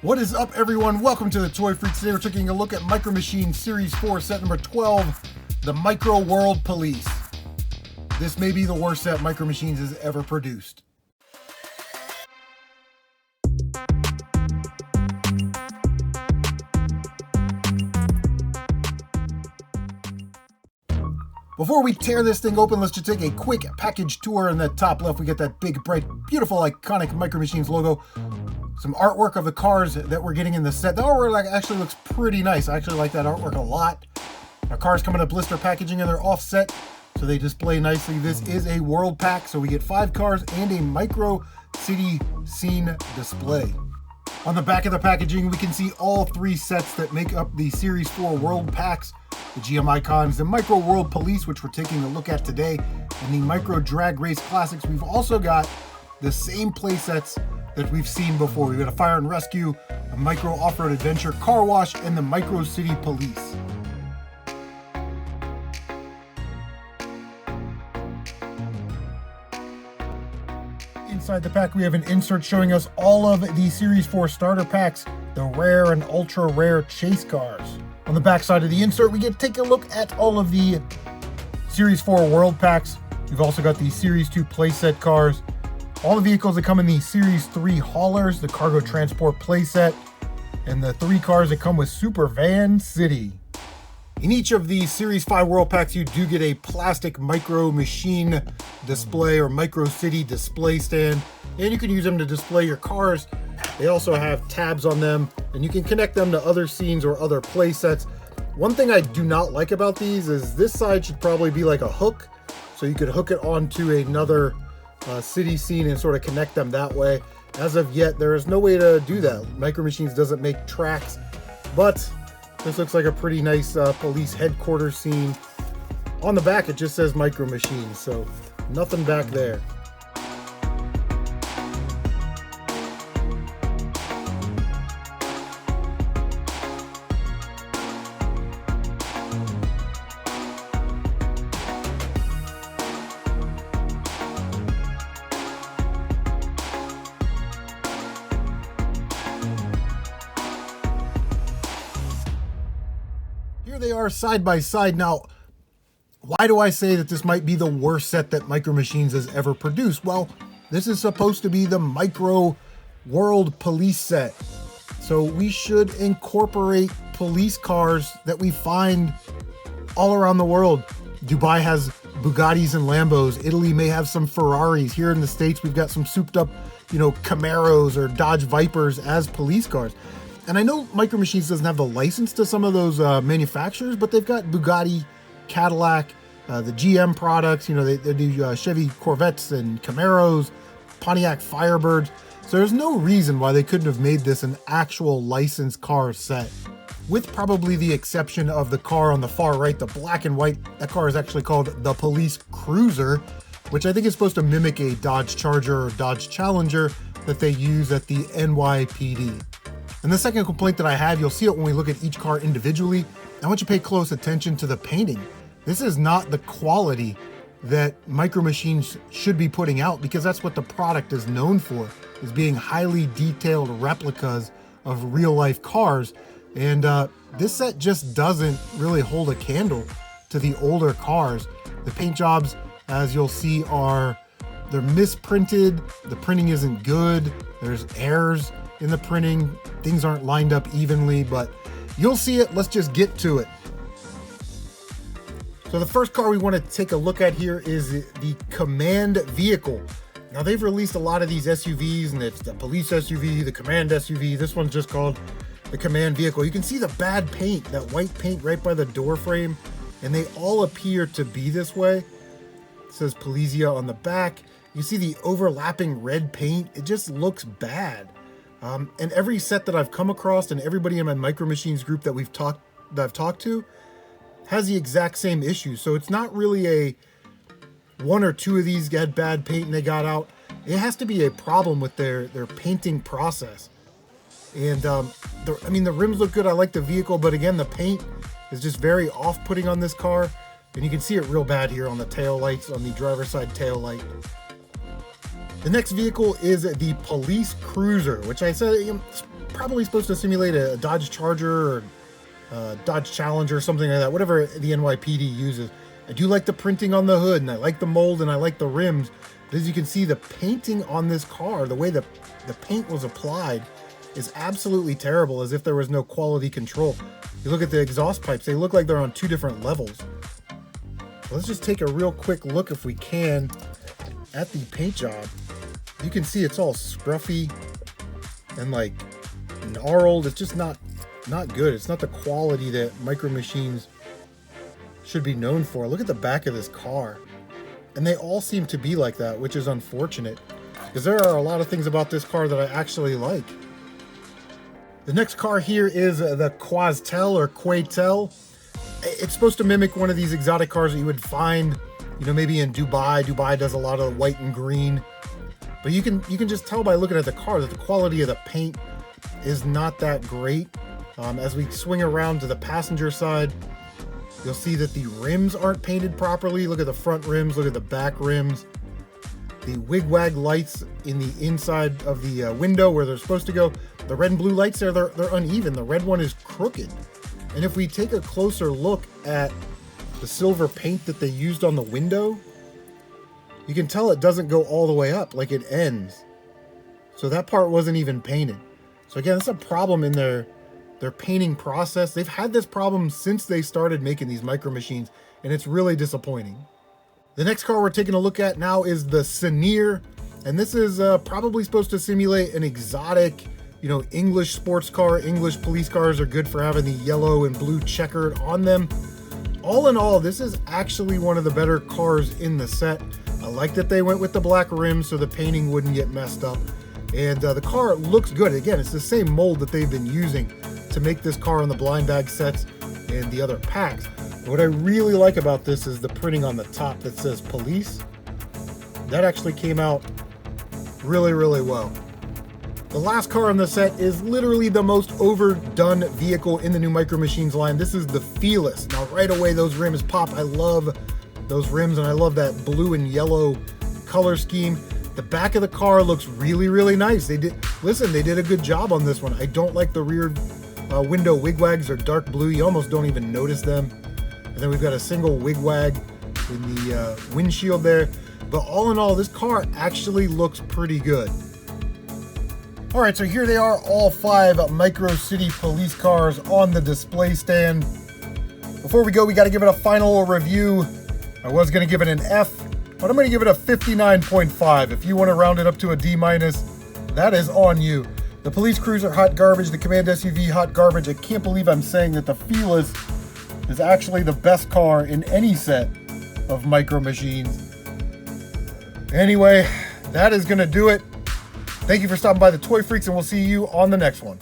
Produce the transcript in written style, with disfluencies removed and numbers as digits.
What is up, everyone? Welcome to the Toy Freaks. Today we're taking a look at Micro Machines Series 4 set number 12, the Micro World Police. This may be the worst set Micro Machines has ever produced. Before we tear this thing open, let's just take a quick package tour. In the top left, we get that big, bright, beautiful, iconic Micro Machines logo. Some artwork of the cars that we're getting in the set. The artwork actually looks pretty nice. I actually like that artwork a lot. Our cars come in a blister packaging and they're offset, so they display nicely. This is a world pack, so we get 5 cars and a micro city scene display. On the back of the packaging, we can see all 3 sets that make up the Series 4 world packs. The GM Icons, the Micro World Police, which we're taking a look at today, and the Micro Drag Race Classics. We've also got the same play sets that we've seen before. We've got a Fire and Rescue, a Micro Off-Road Adventure, Car Wash, and the Micro City Police. Inside the pack, we have an insert showing us all of the Series 4 starter packs, the rare and ultra rare chase cars. On the back side of the insert, we get to take a look at all of the Series 4 world packs. We've also got the Series 2 playset cars, all the vehicles that come in the Series 3 haulers, the cargo transport playset, and the 3 cars that come with Super Van City. In each of the Series 5 world packs, you do get a plastic Micro Machine display or Micro City display stand, and you can use them to display your cars. They also have tabs on them, and you can connect them to other scenes or other play sets. One thing I do not like about these is this side should probably be like a hook, so you could hook it onto another city scene and sort of connect them that way. As of yet, there is no way to do that. Micro Machines doesn't make tracks, but this looks like a pretty nice police headquarters scene. On the back, it just says Micro Machines, so nothing back there. Here they are side by side. Now, why do I say that this might be the worst set that Micro Machines has ever produced? Well, this is supposed to be the Micro World Police set. So we should incorporate police cars that we find all around the world. Dubai has Bugattis and Lambos. Italy may have some Ferraris. Here in the States, we've got some souped up, Camaros or Dodge Vipers as police cars. And I know Micro Machines doesn't have the license to some of those manufacturers, but they've got Bugatti, Cadillac, the GM products. They do Chevy Corvettes and Camaros, Pontiac Firebirds. So there's no reason why they couldn't have made this an actual licensed car set. With probably the exception of the car on the far right, the black and white. That car is actually called the Police Cruiser, which I think is supposed to mimic a Dodge Charger or Dodge Challenger that they use at the NYPD. And the second complaint that I have, you'll see it when we look at each car individually. I want you to pay close attention to the painting. This is not the quality that Micro Machines should be putting out, because that's what the product is known for, is being highly detailed replicas of real life cars. And this set just doesn't really hold a candle to the older cars. The paint jobs, as you'll see, they're misprinted. The printing isn't good. There's errors in the printing. Things aren't lined up evenly, but you'll see it. Let's just get to it. So the first car we want to take a look at here is the Command vehicle. Now, they've released a lot of these SUVs, and it's the police SUV, the Command SUV. This one's just called the Command vehicle. You can see the bad paint, that white paint right by the door frame, and they all appear to be this way. It says Polizia on the back. You see the overlapping red paint. It just looks bad. And every set that I've come across and everybody in my Micro Machines group that I've talked to has the exact same issue. So it's not really a 1 or 2 of these had bad paint and they got out. It has to be a problem with their painting process. And the rims look good. I like the vehicle, but again, the paint is just very off-putting on this car. And you can see it real bad here on the tail lights, on the driver's side tail light. The next vehicle is the Police Cruiser, which I said probably supposed to simulate a Dodge Charger or Dodge Challenger or something like that, whatever the NYPD uses. I do like the printing on the hood, and I like the mold, and I like the rims. But as you can see, the painting on this car, the way the paint was applied, is absolutely terrible, as if there was no quality control. You look at the exhaust pipes, they look like they're on two different levels. So let's just take a real quick look, if we can, at the paint job. You can see it's all scruffy and like gnarled. It's just not good. It's not the quality that Micro Machines should be known for. Look at the back of this car. And they all seem to be like that, which is unfortunate, because there are a lot of things about this car that I actually like. The next car here is the Quastell or Quastell. It's supposed to mimic one of these exotic cars that you would find, you know, maybe in Dubai. Dubai does a lot of white and green. But you can just tell by looking at the car that the quality of the paint is not that great. As we swing around to the passenger side, you'll see that the rims aren't painted properly. Look at the front rims, look at the back rims. The wigwag lights in the inside of the window where they're supposed to go, the red and blue lights there, they're uneven. The red one is crooked. And if we take a closer look at the silver paint that they used on the window, you can tell it doesn't go all the way up, like it ends. So that part wasn't even painted. So again, it's a problem in their painting process. They've had this problem since they started making these Micro Machines, and it's really disappointing. The next car we're taking a look at now is the Sneer, and this is probably supposed to simulate an exotic, you know, English sports car. English police cars are good for having the yellow and blue checkered on them. All in all, this is actually one of the better cars in the set. I like that they went with the black rims so the painting wouldn't get messed up. And the car looks good. Again, it's the same mold that they've been using to make this car on the blind bag sets and the other packs. What I really like about this is the printing on the top that says police. That actually came out really, really well. The last car in the set is literally the most overdone vehicle in the new Micro Machines line. This is the Feeless. Now right away those rims pop. I love those rims, and I love that blue and yellow color scheme. The back of the car looks really, really nice. They did a good job on this one. I don't like the rear window wigwags. They're dark blue. You almost don't even notice them. And then we've got a single wigwag in the windshield there. But all in all, this car actually looks pretty good. All right, so here they are, all 5 Micro City police cars on the display stand. Before we go, we got to give it a final review. I was going to give it an F, but I'm going to give it a 59.5. If you want to round it up to a D-, that is on you. The police cruiser, hot garbage. The command SUV, hot garbage. I can't believe I'm saying that the Feeless is actually the best car in any set of Micro Machines. Anyway, that is going to do it. Thank you for stopping by the Toy Freaks, and we'll see you on the next one.